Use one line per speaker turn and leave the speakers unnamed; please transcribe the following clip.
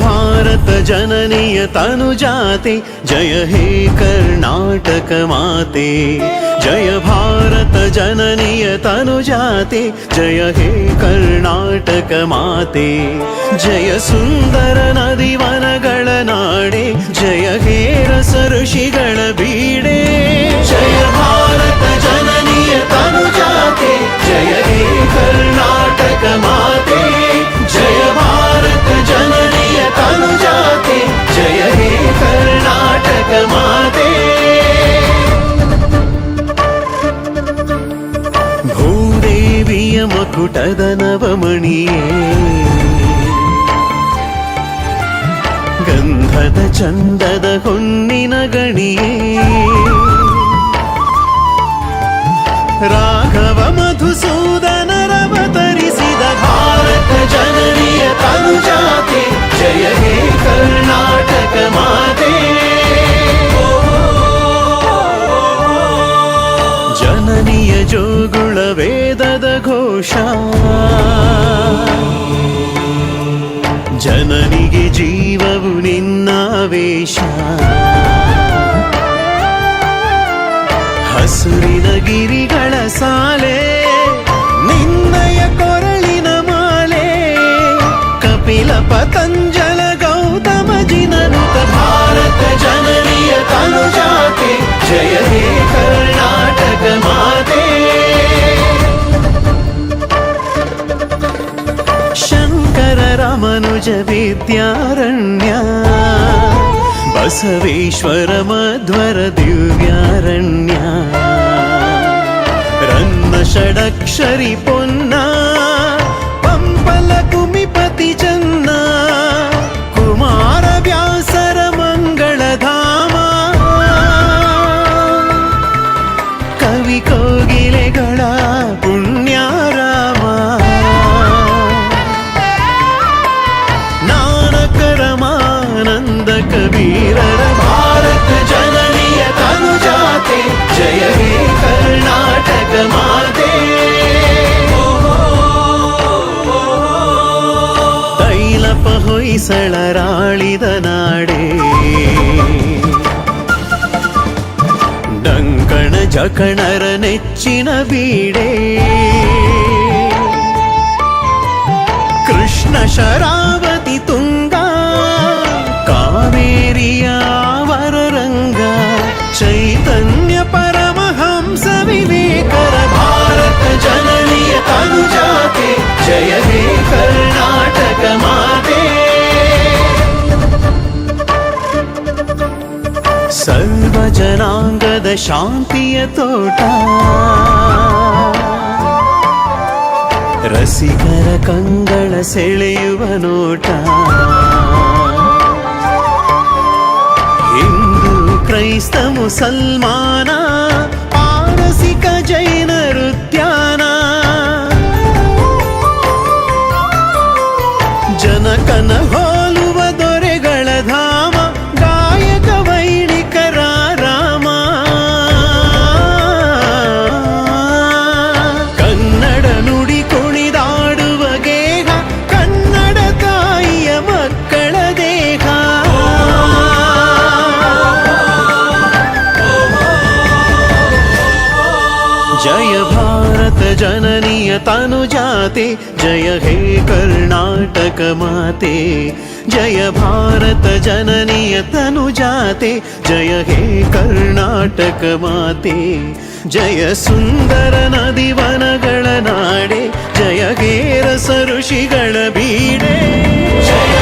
ಭಾರತ ಜನನಿಯ ತನುಜಾತೆ ಜಯ ಹೇ ಕರ್ನಾಟಕ ಮಾತೆ ಜಯ ಭಾರತ ಜನನಿಯ ತನುಜಾತೆ ಜಯ ಹೇ ಕರ್ನಾಟಕ ಮಾತೆ ಜಯ ಸುಂದರ ನದಿ ವನಗಳ ನಾಡೆ ಜಯ ಹೇ ರಸ ಋಷಿಗಳ ಬೀಡೆ ಜಯ ಭಾರತ ಜನನಿಯ ತನುಜಾತೆ ಜಯ ಹೇ ಕರ್ನಾಟಕ ಮಾತೆ ಜಯ ಭಾರತ ಜನನಿಯ ತನುಜಾತೆ ಜಯ ಹೇ ಕರ್ನಾಟಕ ಮಾತೆ ಭೂದೇವಿಯ ಮಕುಟದ ನವಮಣಿಯೇ ಗಂಧದ ಚಂದದ ಹೊನ್ನಿನ ಗಣಿಯೇ ರಾಘವ ಮಧುಸೂದನರವತರಿಸಿದ ಭಾರತ ಜನನಿಯ ತನುಜಾತೆ ಜಯ ಹೇ ಕರ್ನಾಟಕ ಮಾತೆ ಜನನಿಯ ಜೋಗುಳ ವೇದದ ಘೋಷ ಜನನಿಗೆ ಜೀವವು ನಿನ್ನ ವೇಷ ಹಸುರಿನ ಗಿರಿಗಳ ಸಾಲೆ ನಿನ್ನಯ ಕೊರಳಿನ ಮಾಲೆ ಕಪಿಲ ಪತಂಜಲ ಗೌತಮ ಜಿನನುತ ಭಾರತ ಜನನಿಯ ತನುಜಾತೆ ಜಯ ಹೇ ಕರ್ನಾಟಕ ಮಾತೆ ಶಂಕರ ರಾಮನುಜ ವಿದ್ಯಾರಣ್ಯ ಬಸವೇಶ್ವರ ಮಧ್ವರ ದಿವ್ಯಾರಣ್ಯ ರನ್ನ ಷಡಕ್ಷರಿ ಪೊನ್ನ ಪಂಪಲ ಕುಮಿಪತಿ ಚನ್ನ ಕುಮಾರ ವ್ಯಾಸರ ಮಂಗಳಧಾಮ ಕವಿ ಕೋಗಿಲೆಗಳ ಪುಣ್ಯಾರಾಮ ನಾನಕರಮಾನಂದ ಕಬೀರರ ಭಾರತ ಜನನಿಯ ತನುಜಾತೆ ಜಯ ಹೇ ಕರ್ನಾಟಕ ಮಾತೆ ತೈಲಪ ಹೊಯ್ಸಳರಾಳಿದ ನಾಡೆ ಡಂಕಣ ಜಕಣರ ನೆಚ್ಚಿನ ಬೀಡೆ ಕೃಷ್ಣ ಶರಾವತಿ ತುಂಗ ಕಾವೇರಿಯ ವರರಂಗ ಚೈತನ್ಯ ಪರಮಹಂಸ ವಿವೇಕರ ಭಾರತ ಜನನಿಯ ತನುಜಾತೆ ಜಯ ಹೇ ಕರ್ನಾಟಕ ಮಾತೆ ಸರ್ವ ಜನಾಂಗದ ಶಾಂತಿಯ ತೋಟ ರಸಿಕರ ಕಂಗಳ ಸೆಳೆಯುವ ನೋಟ ಹಿಂದೂ ಕ್ರೈಸ್ತ ಮುಸಲ್ಮಾನ ಪಾರಸಿಕ ಜೈನರು ಉದ್ಯಾನ ಜನಕನ ಹೋಲುವ ದೊರೆಗಳ ಧಾಮ ಗಾಯಕ ವೈಣಿಕರ ರಾಮ ಕನ್ನಡ ನುಡಿ ಕುಣಿದಾಡುವ ಗೇಹ ಕನ್ನಡ ತಾಯಿಯ ಮಕ್ಕಳ ದೇಹ ಜಯ ಭಾರತ ಜನನಿಯ ತನುಜಾತೆ ಜಯ ಹೇ ಕರ್ನಾಟಕ ಮಾತೆ ಜಯ ಭಾರತ ಜನನಿಯ ತನುಜಾತೆ ಜಯ ಹೇ ಕರ್ನಾಟಕ ಮಾತೆ ಜಯ ಸುಂದರ ನದಿ ವನಗಳ ನಾಡೆ ಜಯ ಹೇ ರಸ ಋಷಿಗಳ ಬೀಡೆ ಜಯ